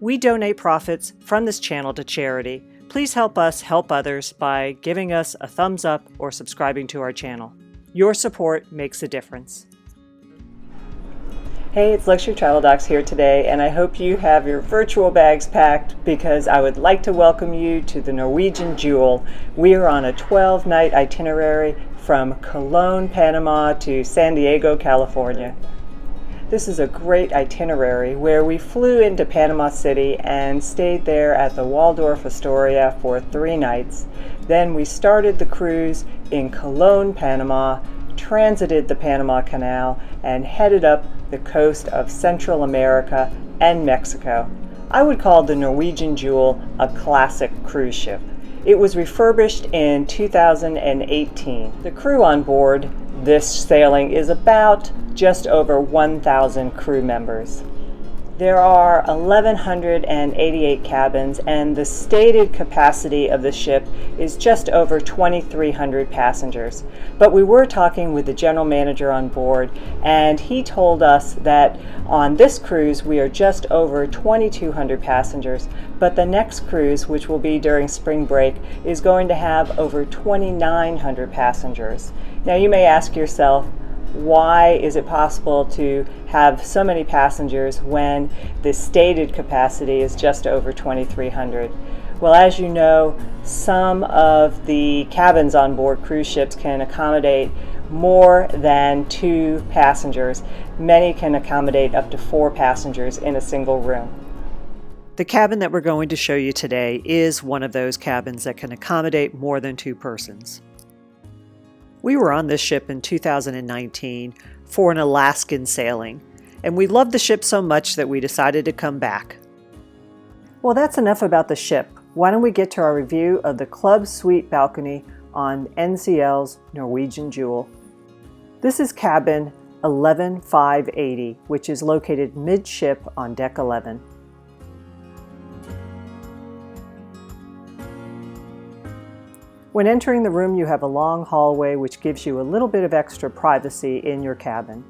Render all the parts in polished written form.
We donate profits from this channel to charity. Please help us help others by giving us a thumbs up or subscribing to our channel. Your support makes a difference. Hey, it's Luxury Travel Docs here today, and I hope you have your virtual bags packed because I would like to welcome you to the Norwegian Jewel. We are on a 12-night itinerary from Cologne, Panama to San Diego, California. This is a great itinerary where we flew into Panama City and stayed there at the Waldorf Astoria for 3 nights. Then we started the cruise in Cologne, Panama, transited the Panama Canal, and headed up the coast of Central America and Mexico. I would call the Norwegian Jewel a classic cruise ship. It was refurbished in 2018. The crew on board this sailing is about just over 1,000 crew members. There are 1,188 cabins, and the stated capacity of the ship is just over 2,300 passengers. But we were talking with the general manager on board, and he told us that on this cruise we are just over 2,200 passengers, but the next cruise, which will be during spring break, is going to have over 2,900 passengers. Now you may ask yourself, why is it possible to have so many passengers when the stated capacity is just over 2,300? Well, as you know, some of the cabins on board cruise ships can accommodate more than 2 passengers. Many can accommodate up to 4 passengers in a single room. The cabin that we're going to show you today is one of those cabins that can accommodate more than 2 persons. We were on this ship in 2019 for an Alaskan sailing, and we loved the ship so much that we decided to come back. Well, that's enough about the ship. Why don't we get to our review of the Club Suite balcony on NCL's Norwegian Jewel. This is cabin 11580, which is located midship on deck 11. When entering the room, you have a long hallway which gives you a little bit of extra privacy in your cabin.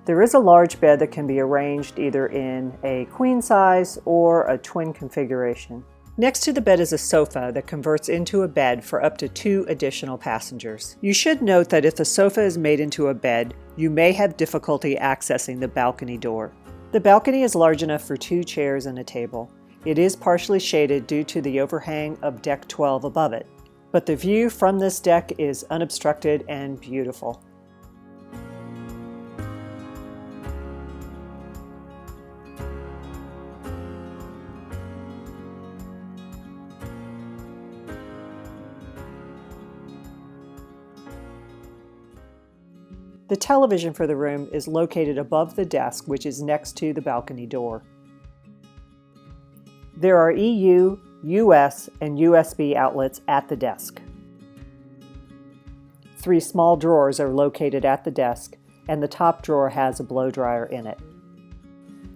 There is a large bed that can be arranged either in a queen size or a twin configuration. Next to the bed is a sofa that converts into a bed for up to 2 additional passengers. You should note that if the sofa is made into a bed, you may have difficulty accessing the balcony door. The balcony is large enough for 2 chairs and a table. It is partially shaded due to the overhang of deck 12 above it, but the view from this deck is unobstructed and beautiful. The television for the room is located above the desk, which is next to the balcony door. There are EU, US, and USB outlets at the desk. 3 small drawers are located at the desk, and the top drawer has a blow dryer in it.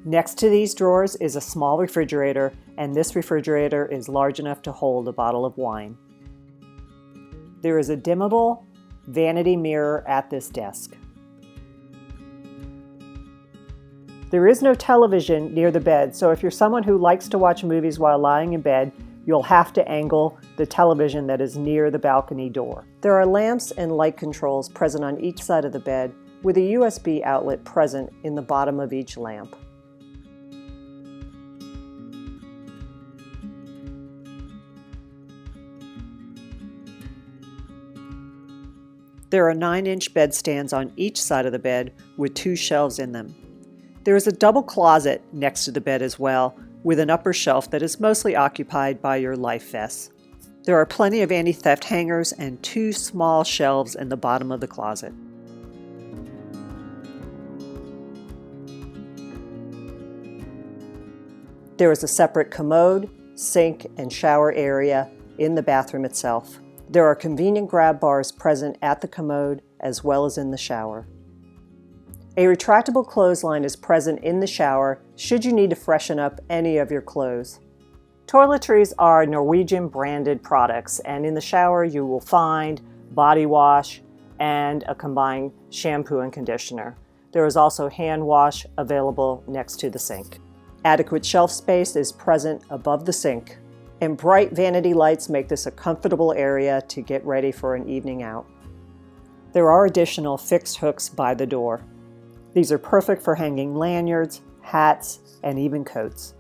Next to these drawers is a small refrigerator, and this refrigerator is large enough to hold a bottle of wine. There is a dimmable vanity mirror at this desk. There is no television near the bed, so if you're someone who likes to watch movies while lying in bed, you'll have to angle the television that is near the balcony door. There are lamps and light controls present on each side of the bed, with a USB outlet present in the bottom of each lamp. There are 9-inch bedstands on each side of the bed with 2 shelves in them. There is a double closet next to the bed as well, with an upper shelf that is mostly occupied by your life vests. There are plenty of anti-theft hangers and 2 small shelves in the bottom of the closet. There is a separate commode, sink, and shower area in the bathroom itself. There are convenient grab bars present at the commode as well as in the shower. A retractable clothesline is present in the shower should you need to freshen up any of your clothes. Toiletries are Norwegian branded products, and in the shower you will find body wash and a combined shampoo and conditioner. There is also hand wash available next to the sink. Adequate shelf space is present above the sink, and bright vanity lights make this a comfortable area to get ready for an evening out. There are additional fixed hooks by the door. These are perfect for hanging lanyards, hats, and even coats.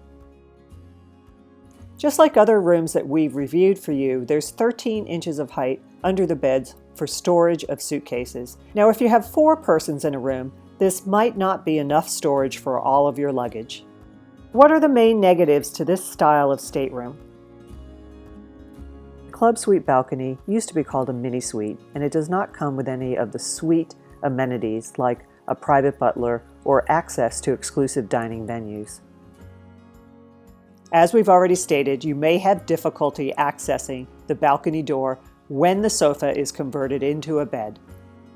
Just like other rooms that we've reviewed for you, there's 13 inches of height under the beds for storage of suitcases. Now, if you have 4 persons in a room, this might not be enough storage for all of your luggage. What are the main negatives to this style of stateroom? The club suite balcony used to be called a mini suite, and it does not come with any of the suite amenities like a private butler or access to exclusive dining venues. As we've already stated, you may have difficulty accessing the balcony door when the sofa is converted into a bed.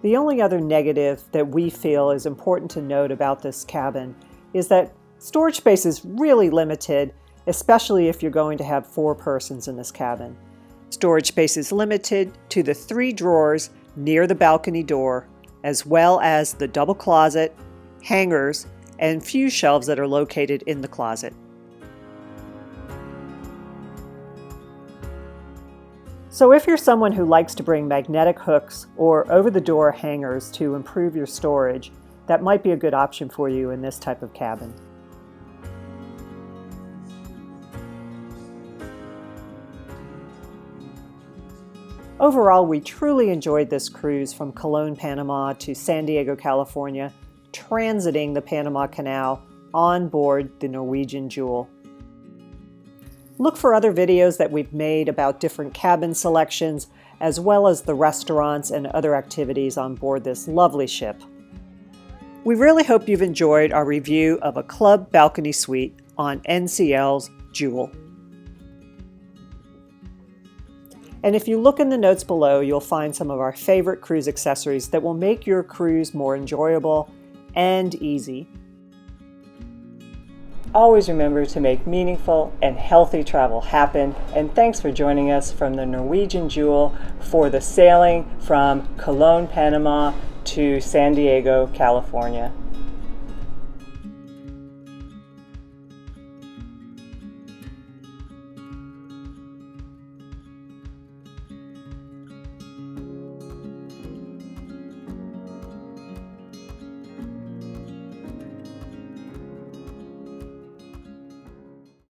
The only other negative that we feel is important to note about this cabin is that storage space is really limited, especially if you're going to have 4 persons in this cabin. Storage space is limited to the 3 drawers near the balcony door, as well as the double closet, hangers, and few shelves that are located in the closet. So if you're someone who likes to bring magnetic hooks or over-the-door hangers to improve your storage, that might be a good option for you in this type of cabin. Overall, we truly enjoyed this cruise from Cologne, Panama to San Diego, California, transiting the Panama Canal on board the Norwegian Jewel. Look for other videos that we've made about different cabin selections, as well as the restaurants and other activities on board this lovely ship. We really hope you've enjoyed our review of a club balcony suite on NCL's Jewel. And if you look in the notes below, you'll find some of our favorite cruise accessories that will make your cruise more enjoyable and easy. Always remember to make meaningful and healthy travel happen, and thanks for joining us from the Norwegian Jewel for the sailing from Cologne, Panama to San Diego, California.